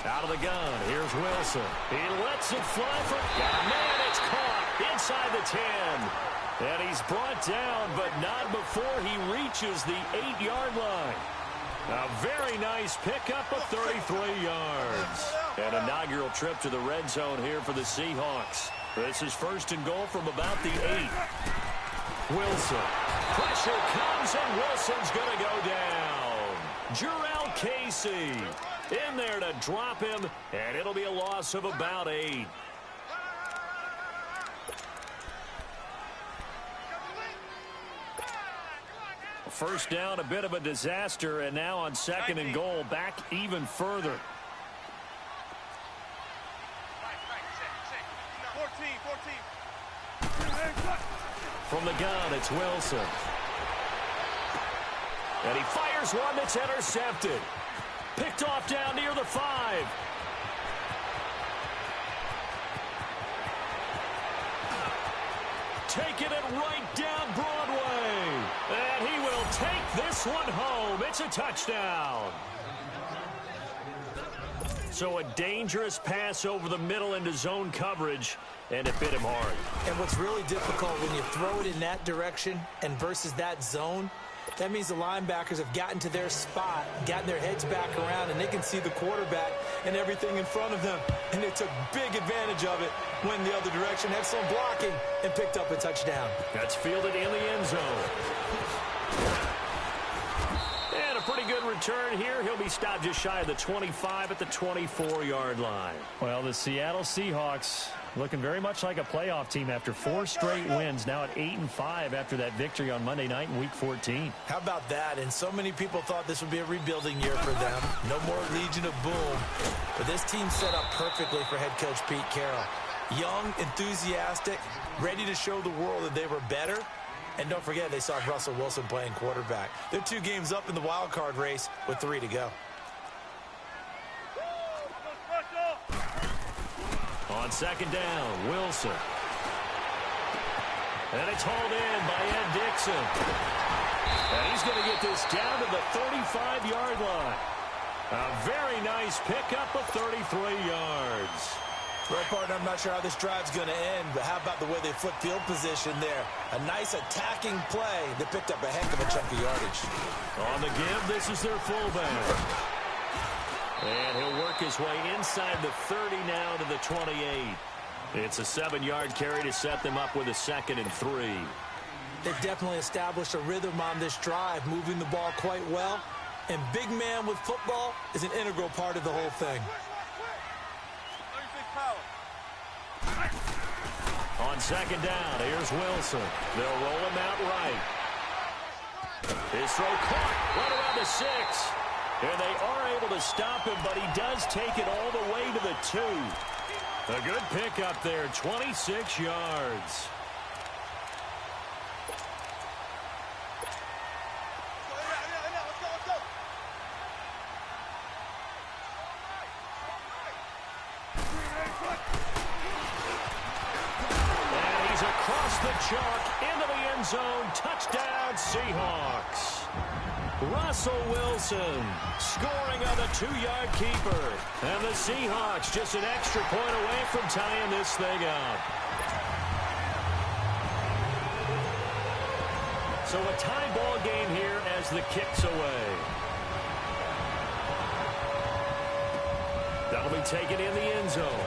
Out of the gun, here's Wilson. He lets it fly for... Man, it's caught inside the 10. And he's brought down, but not before he reaches the 8-yard line. A very nice pickup of 33 yards. An inaugural trip to the red zone here for the Seahawks. This is first and goal from about the 8. Wilson. Pressure comes, and Wilson's going to go down. Jarrell Casey in there to drop him, and it'll be a loss of about 8. First down, a bit of a disaster, and now on second and goal, back even further. 14. From the gun, it's Wilson. And he fires one that's intercepted. Picked off down near the 5. Taking it right down Broadway. And he will take this one home. It's a touchdown. So a dangerous pass over the middle into zone coverage, and it bit him hard. And what's really difficult when you throw it in that direction and versus that zone, that means the linebackers have gotten to their spot, gotten their heads back around, and they can see the quarterback and everything in front of them. And they took big advantage of it, went the other direction, had some blocking, and picked up a touchdown. That's fielded in the end zone. And a pretty good return here. He'll be stopped just shy of the 25 at the 24-yard line. Well, the Seattle Seahawks looking very much like a playoff team after 4 straight wins, now at 8-5 after that victory on Monday night in Week 14. How about that? And so many people thought this would be a rebuilding year for them. No more Legion of Boom. But this team set up perfectly for head coach Pete Carroll. Young, enthusiastic, ready to show the world that they were better. And don't forget, they saw Russell Wilson playing quarterback. They're 2 games up in the wild card race with 3 to go. On second down, Wilson. And it's hauled in by Ed Dixon. And he's going to get this down to the 35-yard line. A very nice pickup of 33 yards. Well, partner, I'm not sure how this drive's going to end, but how about the way they flip field position there? A nice attacking play that picked up a heck of a chunk of yardage. On the give, this is their fullback. And he'll work his way inside the 30 now to the 28. It's a 7-yard carry to set them up with a 2nd and 3. They've definitely established a rhythm on this drive, moving the ball quite well. And big man with football is an integral part of the whole thing. On second down, here's Wilson. They'll roll him out right. His throw caught right around the 6. And they are able to stop him, but he does take it all the way to the 2. A good pickup there, 26 yards. And he's across the chalk into the end zone. Touchdown, Seahawks. Russell Wilson scoring on the 2-yard keeper. And the Seahawks just an extra point away from tying this thing up. So a tie ball game here as the kick's away. That'll be taken in the end zone.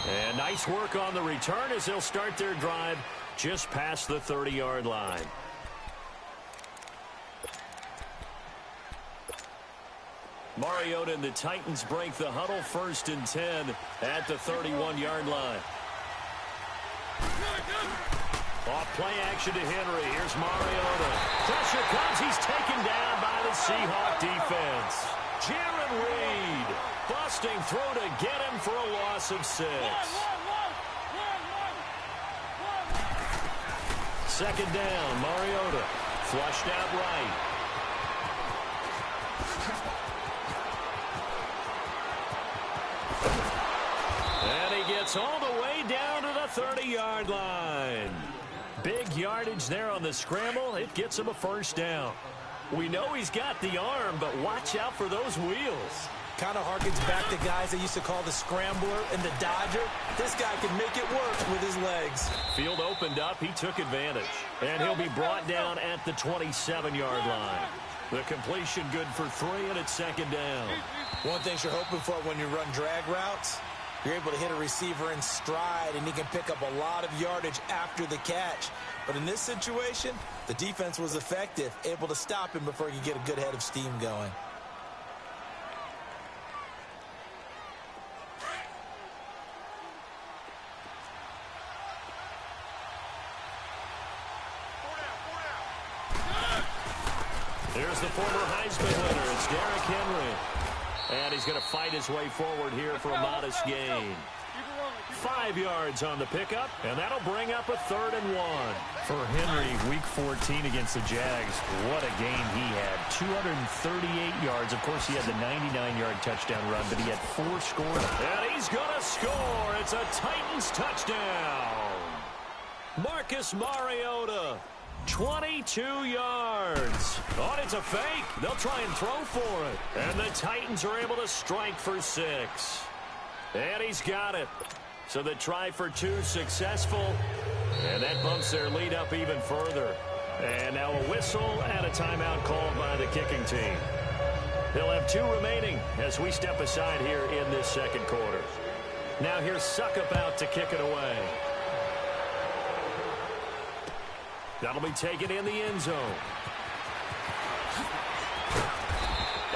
And nice work on the return as they'll start their drive just past the 30-yard line. Mariota and the Titans break the huddle, 1st and 10 at the 31-yard line. Off play action to Henry. Here's Mariota. Pressure comes. He's taken down by the Seahawk defense. Jaron Reed busting through to get him for a loss of 6. Second down, Mariota. Flushed out right. And he gets all the way down to the 30-yard line. Big yardage there on the scramble. It gets him a first down. We know he's got the arm, but watch out for those wheels. Kind of harkens back to guys they used to call the scrambler and the dodger. This guy can make it work with his legs. Field opened up. He took advantage. And he'll be brought down at the 27-yard line. The completion good for 3, and it's second down. One thing you're hoping for when you run drag routes, you're able to hit a receiver in stride, and he can pick up a lot of yardage after the catch. But in this situation, the defense was effective, able to stop him before he could get a good head of steam going. Here's the former Heisman winner. It's Derrick Henry. And he's going to fight his way forward here for a modest gain. 5 yards on the pickup, and that'll bring up a 3rd and 1. For Henry, week 14 against the Jags, what a game he had. 238 yards. Of course, he had the 99-yard touchdown run, but he had 4 scores. And he's going to score. It's a Titans touchdown. Marcus Mariota. 22 yards. Oh, it's a fake. They'll try and throw for it. And the Titans are able to strike for 6. And he's got it. So the try for 2 successful. And that bumps their lead up even further. And now a whistle and a timeout called by the kicking team. They'll have 2 remaining as we step aside here in this second quarter. Now here's Suckup out to kick it away. That'll be taken in the end zone.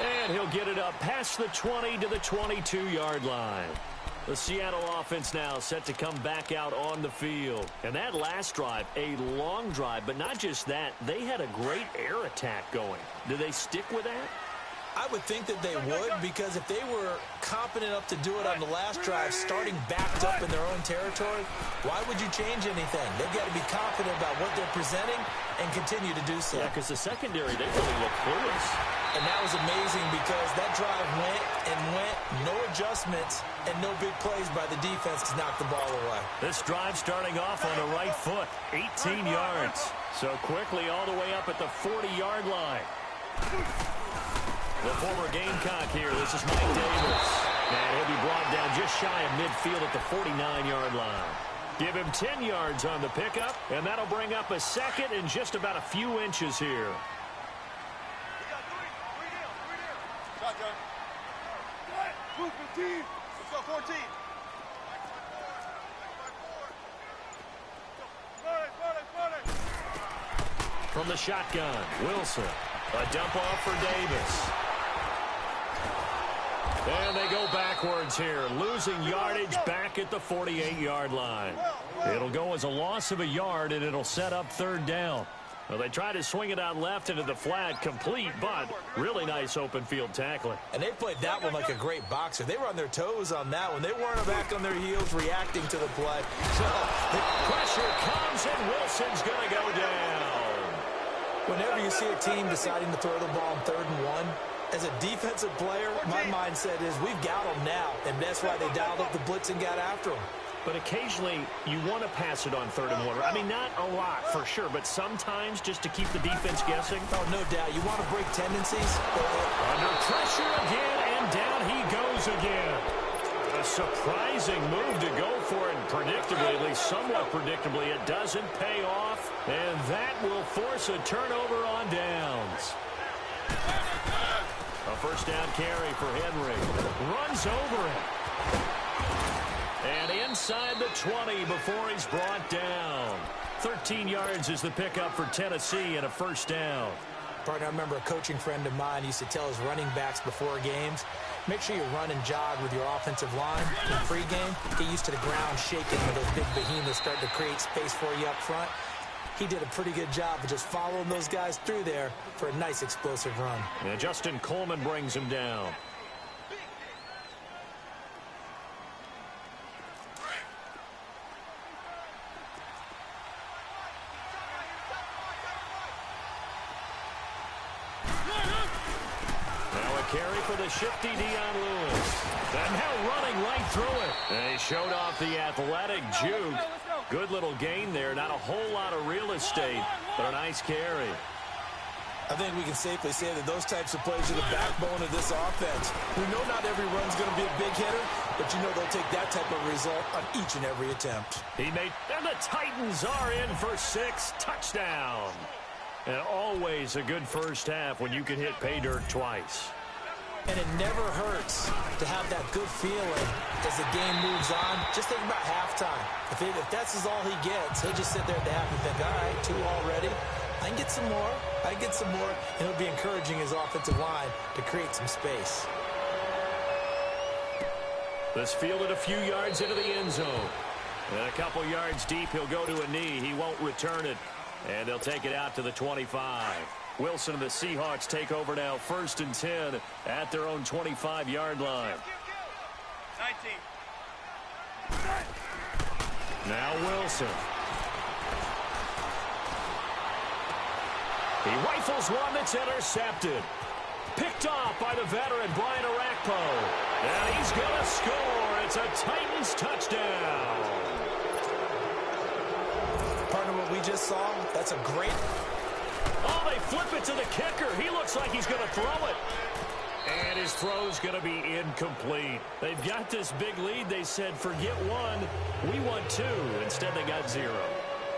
And he'll get it up past the 20 to the 22-yard line. The Seattle offense now set to come back out on the field. And that last drive, a long drive, but not just that, they had a great air attack going. Do they stick with that? I would think that they would, because if they were competent enough to do it on the last drive, starting backed up in their own territory, why would you change anything? They've got to be confident about what they're presenting and continue to do so. Yeah, because the secondary, they really look clueless. And that was amazing because that drive went and went, no adjustments, and no big plays by the defense to knock the ball away. This drive starting off on the right foot, 18 yards. So quickly all the way up at the 40-yard line. The former Gamecock here. This is Mike Davis. And he'll be brought down just shy of midfield at the 49-yard line. Give him 10 yards on the pickup, and that'll bring up a second in just about a few inches here. Let's go 14. From the shotgun, Wilson. A dump off for Davis. And they go backwards here, losing yardage back at the 48-yard line. It'll go as a loss of a yard, and it'll set up 3rd down. Well, they try to swing it out left into the flat, complete, but really nice open field tackling. And they played that one like a great boxer. They were on their toes on that one. They weren't back on their heels reacting to the play. So the pressure comes, and Wilson's going to go down. Whenever you see a team deciding to throw the ball on 3rd and 1, as a defensive player, my mindset is we've got them now, and that's why they dialed up the blitz and got after them. But occasionally, you want to pass it on 3rd and 1. I mean, not a lot, for sure, but sometimes just to keep the defense guessing. Oh, no doubt. You want to break tendencies? Under pressure again, and down he goes again. A surprising move to go for it, and predictably, at least somewhat predictably, it doesn't pay off, and that will force a turnover on downs. A first down carry for Henry. Runs over it. And inside the 20 before he's brought down. 13 yards is the pickup for Tennessee and a first down. Partner, I remember a coaching friend of mine used to tell his running backs before games, make sure you run and jog with your offensive line in pregame. Get used to the ground shaking when those big behemoths start to create space for you up front. He did a pretty good job of just following those guys through there for a nice explosive run. And Justin Coleman brings him down. Now a carry for the shifty Dion Lewis. And now running right through it. And he showed off the athletic juke. Good little gain there. Not a whole lot of real estate, but a nice carry. I think we can safely say that those types of plays are the backbone of this offense. We know not every run's going to be a big hitter, but you know they'll take that type of result on each and every attempt. And the Titans are in for 6. Touchdown. And always a good first half when you can hit pay dirt twice. And it never hurts to have that good feeling as the game moves on. Just think about halftime. If that's all he gets, he'll just sit there at the half and think, all right, 2 already. I can get some more. I can get some more. And it'll be encouraging his offensive line to create some space. This fielded a few yards into the end zone. And a couple yards deep, he'll go to a knee. He won't return it. And they'll take it out to the 25. Wilson and the Seahawks take over now, 1st and 10 at their own 25-yard line. 19. Now Wilson. He rifles one that's intercepted. Picked off by the veteran Brian Arakpo. And he's going to score. It's a Titans touchdown. Partner, what we just saw, that's a great... Oh, they flip it to the kicker. He looks like he's going to throw it. And his throw's going to be incomplete. They've got this big lead. They said, forget 1. We want 2. Instead, they got 0.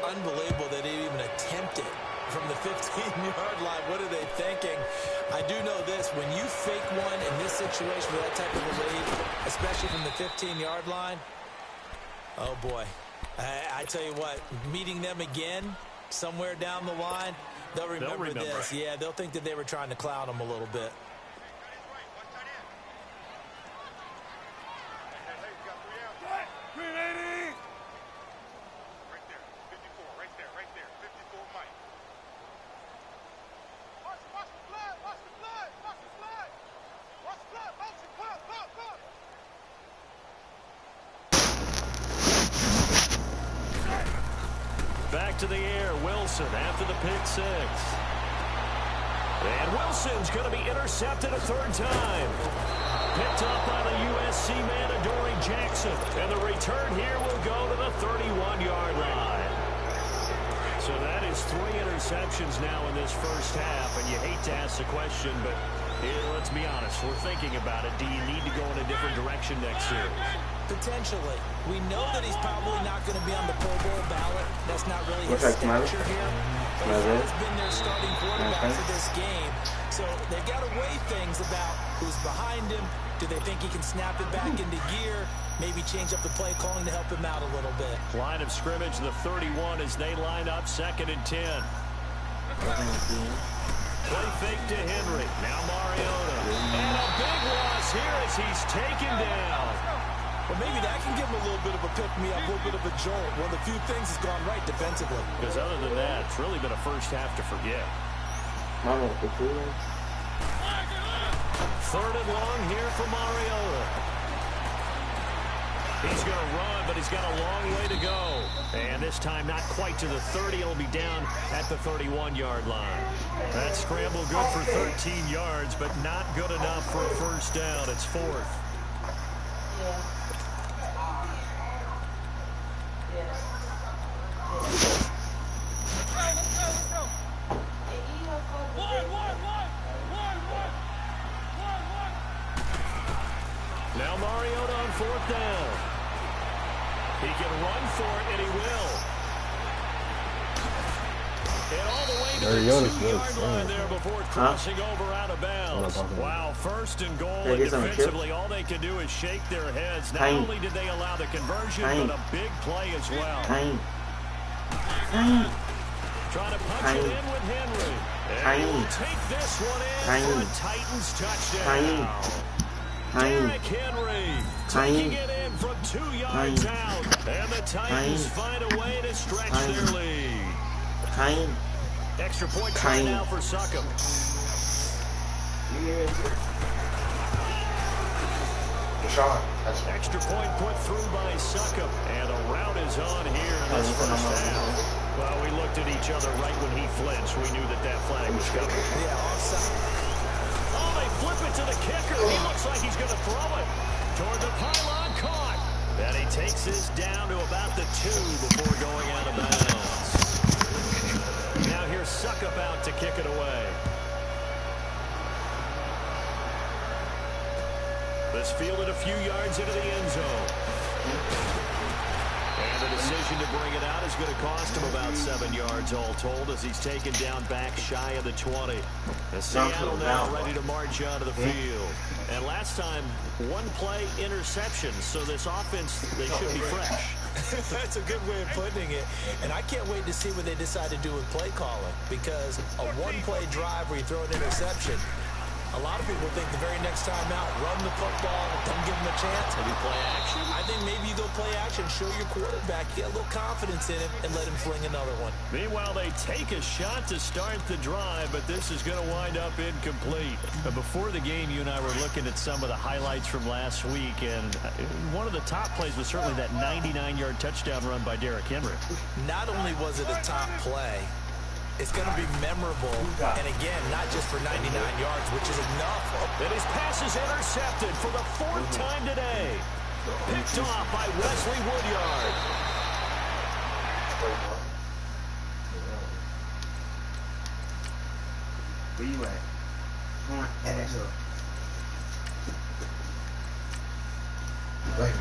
Unbelievable that they even attempted from the 15-yard line. What are they thinking? I do know this. When you fake one in this situation with that type of a lead, especially from the 15-yard line, oh, boy. I tell you what, meeting them again somewhere down the line, they'll remember this. Yeah, they'll think that they were trying to clown them a little bit. Back to the air, Wilson after the pick 6. And Wilson's going to be intercepted a 3rd time. Picked up by the USC man, Adoree Jackson. And the return here will go to the 31-yard line. So that is 3 interceptions now in this first half. And you hate to ask the question, but let's be honest. We're thinking about it. Do you need to go in a different direction next year? Potentially. We know that he's probably not going to be on the Pro Bowl ballot. That's not really his stature here. But he has been their starting quarterback for this game. So they've got to weigh things about who's behind him. Do they think he can snap it back into gear? Maybe change up the play calling to help him out a little bit. Line of scrimmage, the 31 as they line up 2nd and 10. Play fake to Henry. Now Mariota. And a big loss here as he's taken down. Well, maybe that can give him a little bit of a pick-me-up, a little bit of a jolt. One of the few things has gone right defensively. Because other than that, it's really been a first half to forget. 3rd and long here for Mariota. He's going to run, but he's got a long way to go. And this time not quite to the 30. It'll be down at the 31-yard line. That scramble good for 13 yards, but not good enough for a first down. It's 4th. Now Mariota on 4th down. He can run for it, and he will. And all the way to the 2-yard line there before crossing over out of bounds. Wow, 1st and goal, and defensively all they can do is shake their heads. Not only did they allow the conversion, but a big play as well. Trying to punch it in with Henry. And he will take this one in for a Titans touchdown. Derrick Henry taking it in from 2 yards out. And the Titans find a way to stretch their lead. Extra point try now for Succop. Extra point put through by Succop. And a rout is on here in this first half. Well, we looked at each other right when he flinched. We knew that that flag was coming. Yeah, offside. Oh, they flip it to the kicker. He looks like he's going to throw it toward the pylon. Caught. And he takes this down to about the 2 before going backup out to kick it away. This fielded a few yards into the end zone. And the decision to bring it out is going to cost him about 7 yards all told as he's taken down back shy of the 20. And Seattle now ready to march onto the field. And last time, one play interception, so this offense, they should be fresh. That's a good way of putting it. And I can't wait to see what they decide to do with play calling, because a one-play drive where you throw an interception, a lot of people think the very next time out, run the football, don't give them a chance. Maybe play action? I think maybe you go play action, show your quarterback, get a little confidence in him, and let him fling another one. Meanwhile, they take a shot to start the drive, but this is going to wind up incomplete. Before the game, you and I were looking at some of the highlights from last week, and one of the top plays was certainly that 99-yard touchdown run by Derrick Henry. Not only was it a top play, it's going to be memorable, and again, not just for 99 yards, which is enough. And his pass is intercepted for the 4th time today. Picked off by Wesley Woodyard. Where you at? Come on, add that up. Wait.